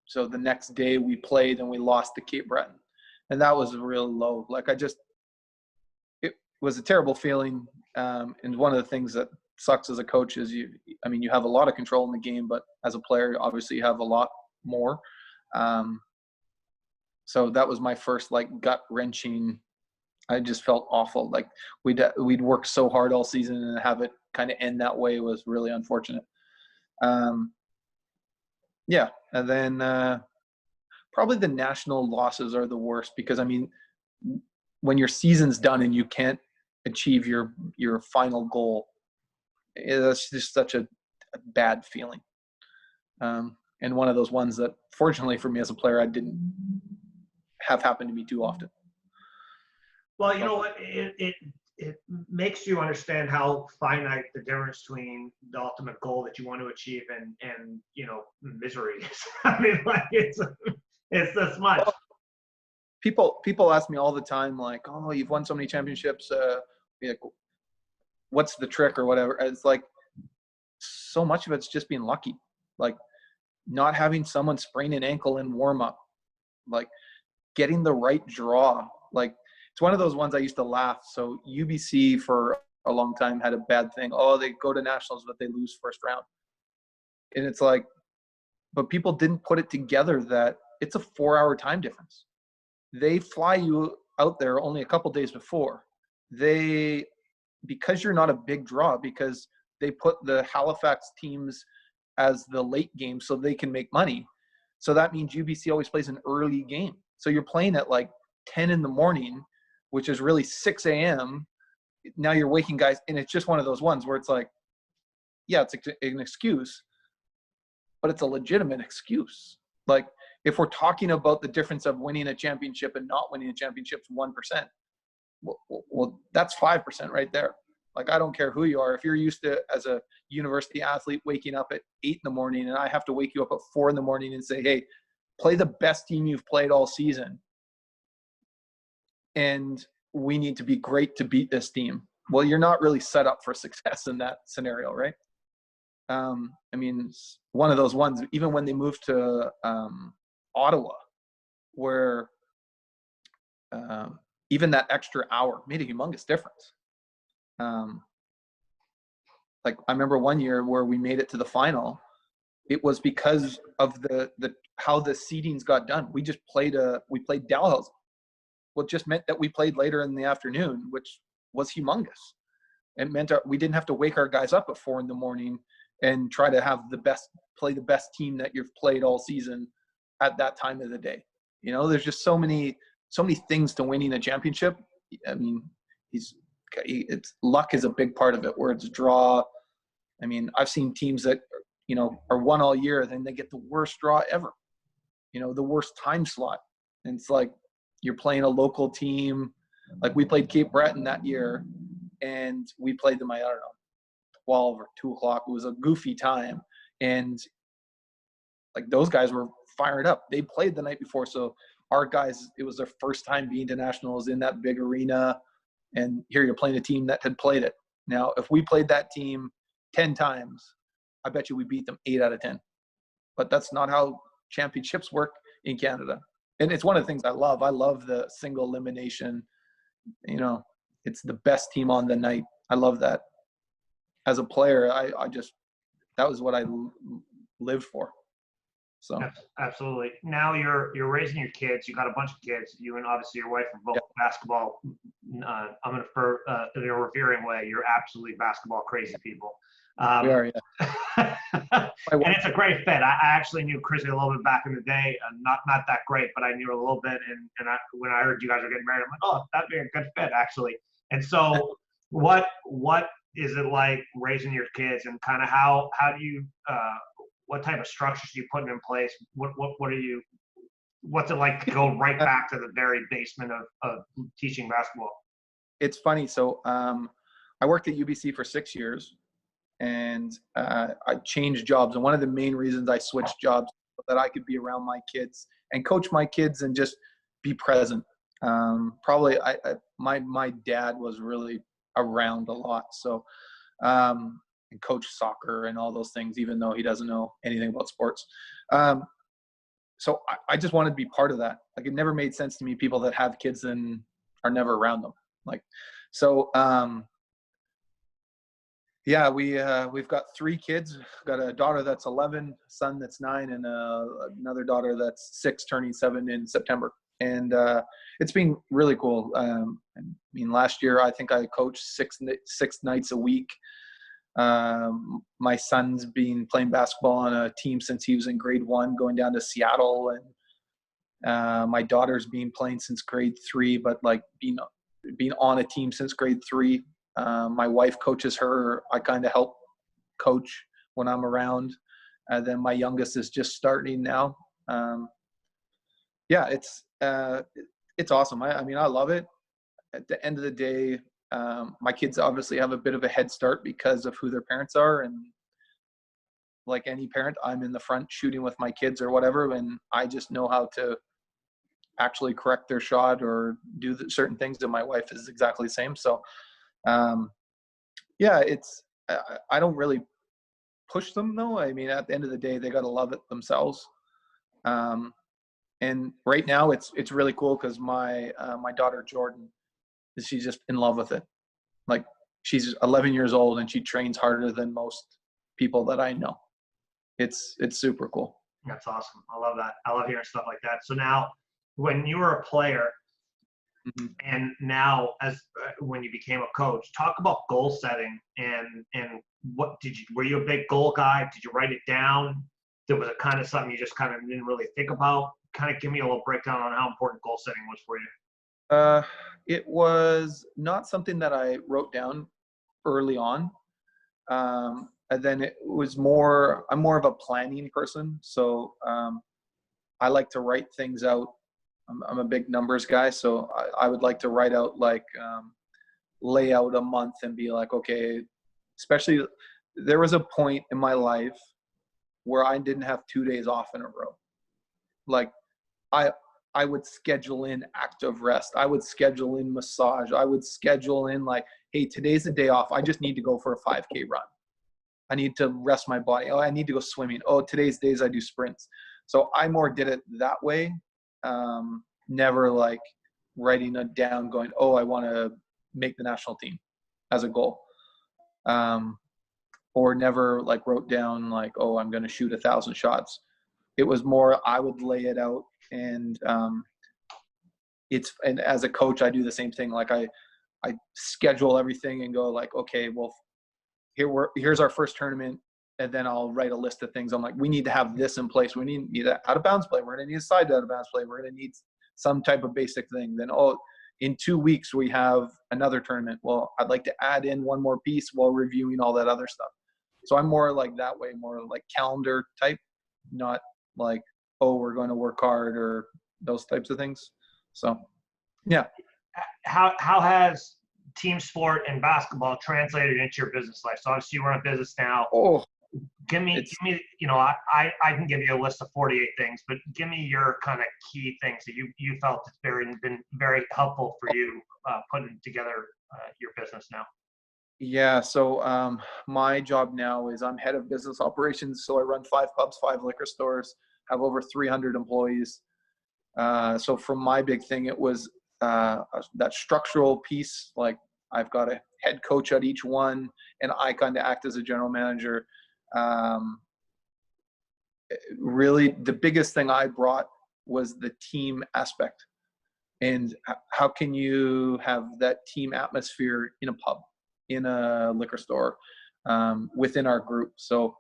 So the next day we played and we lost to Cape Breton. And that was real low. Like it was a terrible feeling. And one of the things that sucks as a coach is you have a lot of control in the game, but as a player, obviously you have a lot more. So that was my first gut wrenching. I just felt awful. Like we'd worked so hard all season, and have it kind of end that way was really unfortunate. Yeah. And then probably the national losses are the worst, because when your season's done and you can't achieve your final goal, that's just such a bad feeling. And one of those ones that, fortunately for me as a player, I didn't have happen to me too often. Well, you know what? It makes you understand how finite the difference between the ultimate goal that you want to achieve and you know, misery is. I mean, like it's this much. People ask me all the time, like, "Oh, you've won so many championships. Like, what's the trick or whatever?" It's like, so much of it's just being lucky, like not having someone sprain an ankle in warm up, like getting the right draw. Like, it's one of those ones I used to laugh. So UBC for a long time had a bad thing. Oh, they go to nationals, but they lose first round. And it's like, but people didn't put it together that it's a 4-hour time difference. They fly you out there only a couple days before. Because you're not a big draw, because they put the Halifax teams as the late game so they can make money. So that means UBC always plays an early game. So you're playing at like 10 in the morning, which is really 6 a.m. Now you're waking guys, and it's just one of those ones where it's like, yeah, it's an excuse, but it's a legitimate excuse. Like, if we're talking about the difference of winning a championship and not winning a championship, 1%, well, that's 5% right there. Like, I don't care who you are. If you're used to, as a university athlete, waking up at 8 in the morning, and I have to wake you up at 4 in the morning and say, hey, play the best team you've played all season, and we need to be great to beat this team. Well, you're not really set up for success in that scenario, right? I mean, it's one of those ones, even when they moved to Ottawa, where even that extra hour made a humongous difference. Like, I remember one year where we made it to the final. It was because of the how the seedings got done. We just played Dalhousie. Well, it just meant that we played later in the afternoon, which was humongous. It meant we didn't have to wake our guys up at 4 in the morning and try to play the best team that you've played all season at that time of the day. You know, there's just so many things to winning a championship. I mean, it's luck is a big part of it, where it's draw. I mean, I've seen teams that, you know, are won all year, then they get the worst draw ever, you know, the worst time slot. And it's like, you're playing a local team. Like, we played Cape Breton that year, and we played them, I don't know, 12 or 2 o'clock. It was a goofy time. And like, those guys were fired up. They played the night before. So our guys, it was their first time being to nationals in that big arena. And here you're playing a team that had played it. Now, if we played that team 10 times, I bet you we beat them 8 out of 10. But that's not how championships work in Canada. And it's one of the things I love. I love the single elimination. You know, it's the best team on the night. I love that. As a player, I just, that was what I lived for. So absolutely. Now you're raising your kids. You got a bunch of kids. You and obviously your wife are both basketball. I'm going to in a revering way, you're absolutely basketball crazy people. We are, yeah. And it's a great fit. I actually knew Chrissy a little bit back in the day. Not that great, but I knew her a little bit. And when I heard you guys were getting married, I'm like, oh, that'd be a good fit, actually. And so, what is it like raising your kids, and kind of how do you what type of structures do you put in place? What's it like to go right back to the very basement of teaching basketball? It's funny. So I worked at UBC for 6 years, and I changed jobs. And one of the main reasons I switched jobs so that I could be around my kids and coach my kids and just be present. Probably my dad was really around a lot. So, and coach soccer and all those things, even though he doesn't know anything about sports. So I just wanted to be part of that. Like, it never made sense to me, people that have kids and are never around them. Like, so, yeah, we've got 3 kids. We've got a daughter that's 11, a son that's 9, and another daughter that's 6, turning 7 in September. And it's been really cool. I mean, last year I think I coached 6 nights a week. My son's been playing basketball on a team since he was in grade 1, going down to Seattle, My daughter's been playing since grade 3, but like being on a team since grade 3. My wife coaches her. I kind of help coach when I'm around. And then my youngest is just starting now. Yeah, it's awesome. I mean, I love it. At the end of the day, my kids obviously have a bit of a head start because of who their parents are. And like any parent, I'm in the front shooting with my kids or whatever, and I just know how to actually correct their shot or do certain things, and my wife is exactly the same. So yeah, I don't really push them though. I mean, at the end of the day, they got to love it themselves. And right now it's really cool because my daughter Jordan, she's just in love with it. Like, she's 11 years old and she trains harder than most people that I know. It's super cool. That's awesome. I love that. I love hearing stuff like that. So now, when you were a player, Mm-hmm. and now when you became a coach, talk about goal setting and what were you a big goal guy? Did you write it down? Was it kind of something you just kind of didn't really think about? Kind of give me a little breakdown on how important goal setting was for you. It was not something that I wrote down early on. And then it was I'm more of a planning person. So I like to write things out. I'm a big numbers guy. So I would like to write out, like, lay out a month and be like, okay, especially there was a point in my life where I didn't have 2 days off in a row. Like, I would schedule in active rest. I would schedule in massage. I would schedule in, like, hey, today's the day off. I just need to go for a 5K run. I need to rest my body. Oh, I need to go swimming. Oh, today's days I do sprints. So I more did it that way. Never like writing it down going, oh, I want to make the national team as a goal. Or never like wrote down like, oh, I'm going to shoot 1,000 shots. It was more, I would lay it out. And and as a coach, I do the same thing. Like I schedule everything and go like, okay, well, here's our first tournament. And then I'll write a list of things. I'm like, we need to have this in place. We need that out of bounds play. We're going to need a side out of bounds play. We're going to need some type of basic thing. Then, in 2 weeks, we have another tournament. Well, I'd like to add in one more piece while reviewing all that other stuff. So I'm more like that way, more like calendar type, not like, oh, we're going to work hard or those types of things. So, yeah. How has team sport and basketball translated into your business life? So obviously you run a business now. Oh, give me, I can give you a list of 48 things, but give me your kind of key things that you felt has been very helpful for you putting together your business now. Yeah. So my job now is I'm head of business operations. So I run 5 pubs, 5 liquor stores, have over 300 employees. So for my big thing, it was that structural piece. Like, I've got a head coach at each one, and I kind of act as a general manager. Really, the biggest thing I brought was the team aspect. And how can you have that team atmosphere in a pub, in a liquor store, within our group? So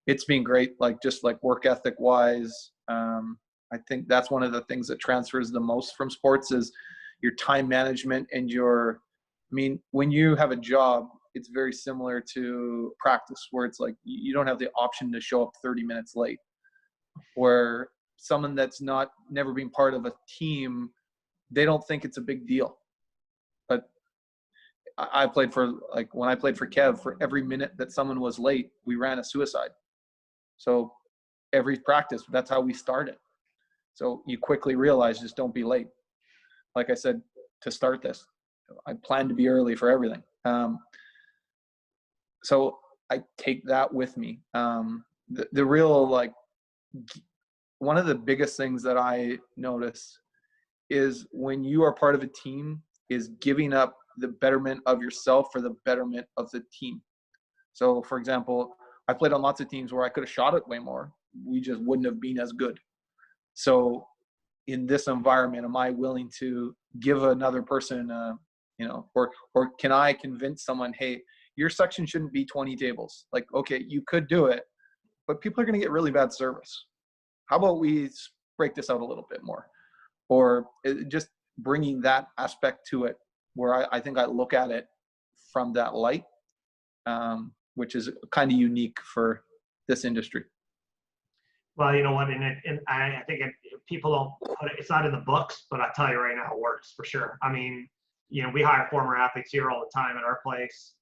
it's been great, like just like work ethic wise. I think that's one of the things that transfers the most from sports is your time management and when you have a job, it's very similar to practice where it's like you don't have the option to show up 30 minutes late. Where someone that's never been part of a team, they don't think it's a big deal. But I played when I played for Kev, for every minute that someone was late, we ran a suicide. So every practice, that's how we started. So you quickly realize, just don't be late. Like I said, to start this, I plan to be early for everything. So I take that with me. The real, like, one of the biggest things that I notice is when you are part of a team is giving up the betterment of yourself for the betterment of the team. So for example, I played on lots of teams where I could have shot it way more. We just wouldn't have been as good. So in this environment, am I willing to give another person, or can I convince someone, hey, your section shouldn't be 20 tables. Like, okay, you could do it, but people are going to get really bad service. How about we break this out a little bit more? or just bringing that aspect to it, where I think I look at it from that light, which is kind of unique for this industry. Well, you know what, and I think people don't put it, it's not in the books, but I'll tell you right now, it works for sure. I mean, you know, we hire former athletes here all the time at our place.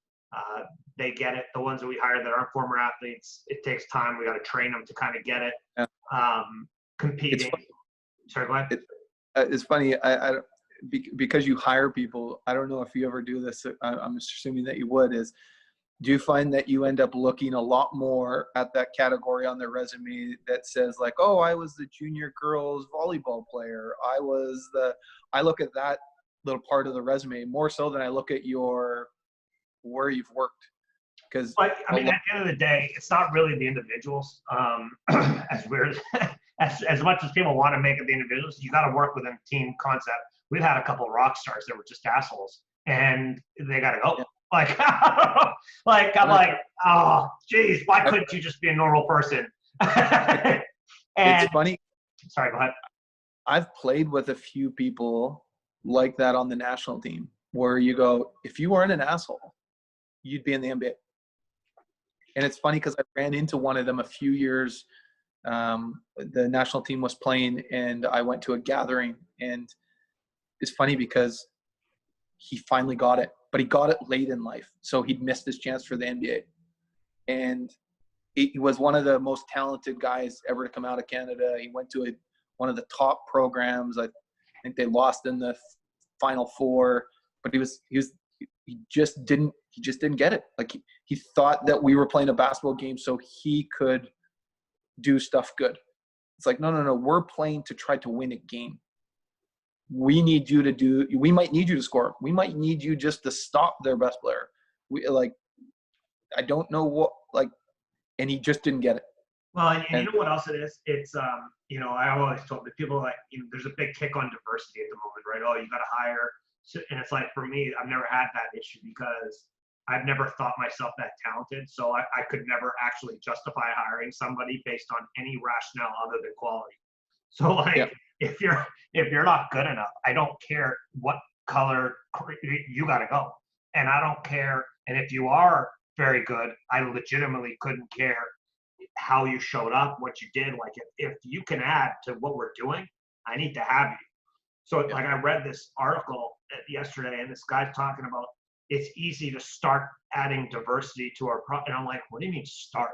They get it. The ones that we hire that aren't former athletes, it takes time. We got to train them to kind of get it. Yeah. Competing. Sorry, go ahead. It's funny. Because you hire people, I don't know if you ever do this. I'm assuming that you would. Do you find that you end up looking a lot more at that category on their resume that says like, oh, I was the junior girls volleyball player. I look at that little part of the resume more so than I look at where you've worked. Because I mean, at the end of the day, it's not really the individuals. As weird as much as people want to make it the individuals, you got to work within team concept. We've had a couple of rock stars that were just assholes, and they got to go. Yeah. Like I'm like, oh, geez, why couldn't you just be a normal person? And, it's funny. Sorry, go ahead. I've played with a few people like that on the national team, where you go, if you weren't an asshole, you'd be in the NBA. And it's funny because I ran into one of them a few years. The national team was playing, and I went to a gathering, and it's funny because he finally got it, but he got it late in life. So he'd missed his chance for the NBA. And he was one of the most talented guys ever to come out of Canada. He went to one of the top programs. I think they lost in the Final Four, but he just didn't get it. Like he thought that we were playing a basketball game so he could do stuff good. It's like, no, we're playing to try to win a game. We might need you to score. We might need you just to stop their best player. I don't know what, and he just didn't get it. Well, and you know what else it is? It's, you know, I always told people there's a big kick on diversity at the moment, right? Oh, you got to hire. And it's like, for me, I've never had that issue because I've never thought myself that talented. So I could never actually justify hiring somebody based on any rationale other than quality. So if you're not good enough, I don't care what color, you got to go. And I don't care. And if you are very good, I legitimately couldn't care how you showed up, what you did. Like if you can add to what we're doing, I need to have you. So like I read this article yesterday, and this guy's talking about it's easy to start adding diversity to our and I'm like, what do you mean start?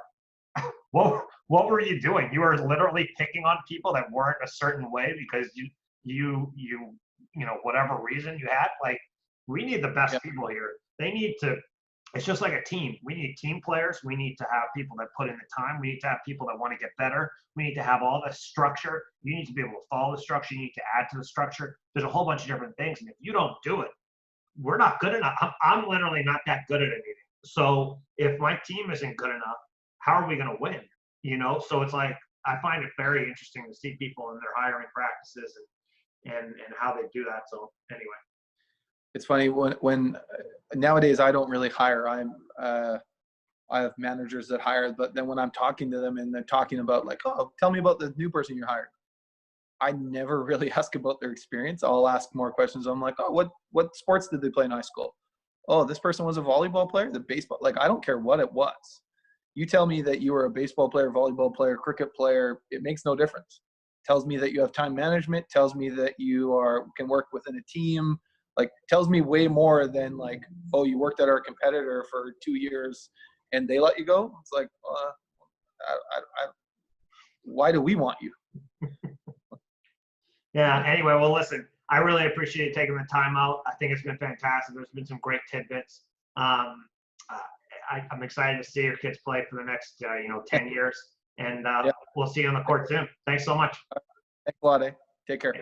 What were you doing? You were literally picking on people that weren't a certain way because you know, whatever reason you had. Like, we need the best people here. They need to. It's just like a team. We need team players. We need to have people that put in the time. We need to have people that want to get better. We need to have all the structure. You need to be able to follow the structure. You need to add to the structure. There's a whole bunch of different things. And if you don't do it, we're not good enough. I'm literally not that good at anything. So if my team isn't good enough, how are we going to win? You know, so it's like, I find it very interesting to see people in their hiring practices and how they do that. So anyway. It's funny when nowadays I don't really hire. I have managers that hire, but then when I'm talking to them and they're talking about like, oh, tell me about the new person you hired, I never really ask about their experience. I'll ask more questions. I'm like, oh, what sports did they play in high school? Oh, this person was a volleyball player, the baseball. Like, I don't care what it was. You tell me that you were a baseball player, volleyball player, cricket player. It makes no difference. Tells me that you have time management. Tells me that you can work within a team. Like, tells me way more than like, oh, you worked at our competitor for 2 years and they let you go. It's like, why do we want you? Yeah. Anyway, well, listen, I really appreciate taking the time out. I think it's been fantastic. There's been some great tidbits. I'm excited to see your kids play for the next, 10 years. And we'll see you on the court soon. Thanks so much. Thanks a lot, eh? Take care.